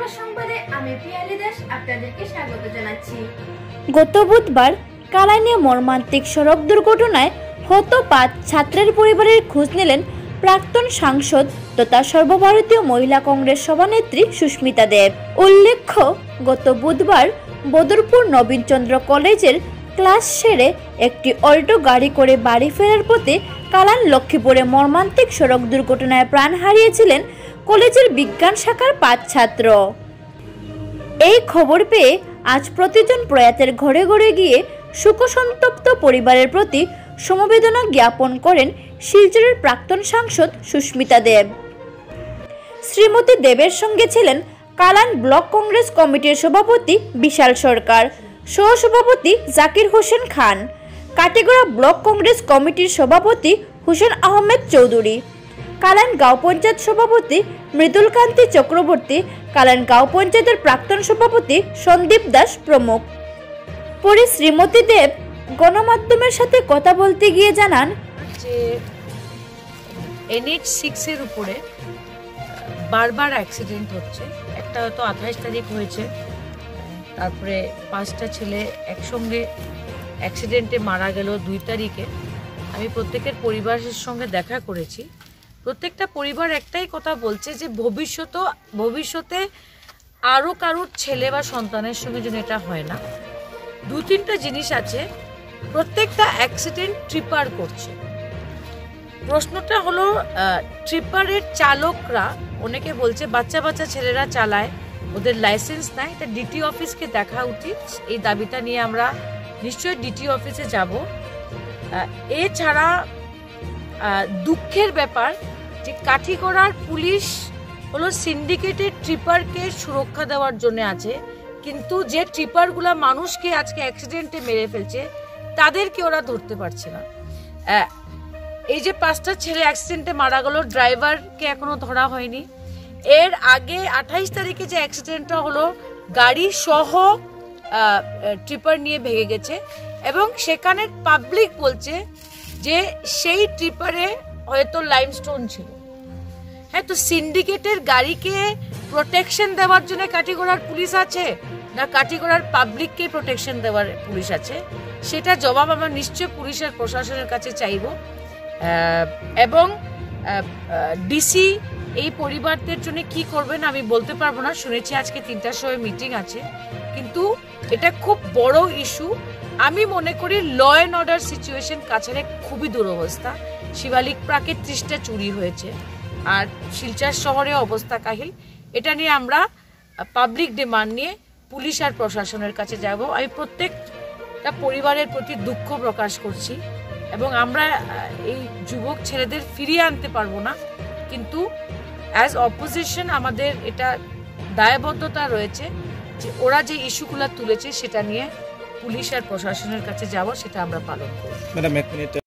খবর সংবাদে আমি পিয়ালি দাস আপনাদেরকে স্বাগত জানাচ্ছি। গত বুধবার কালাইনে মর্মান্তিক সড়ক দুর্ঘটনায় হত 5 ছাত্রের পরিবারের খোঁজ নিলেন প্রাক্তন সাংসদ তথা সর্বভারতীয় মহিলা কংগ্রেস সভানেত্রী সুস্মিতা দেব। উল্লেখ্য, গত বুধবার বদরপুর নবীনচন্দ্র কলেজের ক্লাস সেরে একটি অল্টো গাড়ি করে বাড়ি ফেরার পথে কালান লক্ষ্মীপুরে মর্মান্তিক সড়ক দুর্ঘটনায় প্রাণ হারিয়েছিলেন কলেজের বিজ্ঞান শাখার 5 ছাত্র। এই খবর পেয়ে আজ প্রতিজন প্রয়াতের ঘরে ঘরে গিয়ে শোকসন্তপ্ত পরিবারের প্রতি সমবেদনা জ্ঞাপন করেন শিলচরের প্রাক্তন সাংসদ সুস্মিতা দেব। শ্রীমতী দেবের সঙ্গে ছিলেন কালান ব্লক কংগ্রেস কমিটির সভাপতি বিশাল সরকার, সহসভাপতি জাকির হোসেন খান, কাটিগড়া ব্লক কংগ্রেস কমিটির সভাপতি হুসেন আহমেদ চৌধুরী, কালান গাঁও পঞ্চায়েত সভাপতি মৃদুল কান্তি চক্রবর্তী, কালান গাঁও পঞ্চায়েতের প্রাক্তন সভাপতি সন্দীপ দাস প্রমুখ। পরে শ্রীমতী দেব গণমাধ্যমের সাথে কথা বলতে গিয়ে জানান যে NH6 এর উপরে বারবার অ্যাক্সিডেন্ট হচ্ছে। একটা হয়তো 28 তারিখ হয়েছে, তারপরে 5টা ছেলে একসঙ্গে অ্যাক্সিডেন্টে মারা গেল 2 তারিখে। আমি প্রত্যেকের পরিবারের সঙ্গে দেখা করেছি। প্রত্যেকটা পরিবার একটাই কথা বলছে যে ভবিষ্যতে আরও কারোর ছেলে বা সন্তানের সঙ্গে যেন এটা হয় না। 2-3টা জিনিস আছে। প্রত্যেকটা অ্যাক্সিডেন্ট ট্রিপার করছে। প্রশ্নটা হলো ট্রিপারের চালকরা, অনেকে বলছে বাচ্চা ছেলেরা চালায়, ওদের লাইসেন্স নাই। এটা ডিটি অফিসকে দেখা উচিত। এই দাবিটা নিয়ে আমরা নিশ্চয়ই ডিটি অফিসে যাব। এছাড়া দুঃখের ব্যাপার যে কাঠিগড়ার পুলিশ হলো সিন্ডিকেটেড ট্রিপারকে সুরক্ষা দেওয়ার জন্য আছে, কিন্তু যে ট্রিপারগুলা মানুষকে আজকে অ্যাক্সিডেন্টে মেরে ফেলছে তাদেরকে ওরা ধরতে পারছে না। এই যে 5টা ছেলে অ্যাক্সিডেন্টে মারা গেল, ড্রাইভারকে এখনো ধরা হয়নি। এর আগে 28 তারিখে যে অ্যাক্সিডেন্টটা হলো, গাড়ি সহ ট্রিপার নিয়ে ভেঙে গেছে এবং সেখানে পাবলিক বলছে যে সেই ট্রিপারে হয়তো লাইমস্টোন ছিল। হ্যাঁ, তো সিন্ডিকেটের গাড়িকে প্রোটেকশন দেওয়ার জন্য কাঠিগড়ার পুলিশ আছে না কাঠিগড়ার পাবলিককে প্রোটেকশন দেওয়ার পুলিশ আছে? সেটা জবাব আমরা নিশ্চয় পুলিশের প্রশাসনের কাছে চাইব। এবং ডিসি এই পরিবারদের জন্য কি করবেন আমি বলতে পারবো না। শুনেছি আজকে 3টার সময় মিটিং আছে, কিন্তু এটা খুব বড় ইস্যু। আমি মনে করি ল অ্যান্ড অর্ডার সিচুয়েশন কাছাড়ে খুবই দুরবস্থা। শিবালিক প্রাকে 30টা চুরি হয়েছে, আর শিলচর শহরে অবস্থা কাহিল। এটা নিয়ে আমরা পাবলিক ডিমান্ড নিয়ে পুলিশ আর প্রশাসনের কাছে যাব। আমি প্রত্যেকটা পরিবারের প্রতি দুঃখ প্রকাশ করছি এবং আমরা এই যুবক ছেলেদের ফিরিয়ে আনতে পারবো না, কিন্তু অ্যাজ অপোজিশন আমাদের এটা দায়বদ্ধতা রয়েছে যে ওরা যে ইস্যুগুলো তুলেছে সেটা নিয়ে পুলিশ আর প্রশাসনের কাছে যাব, সেটা আমরা পালন করব।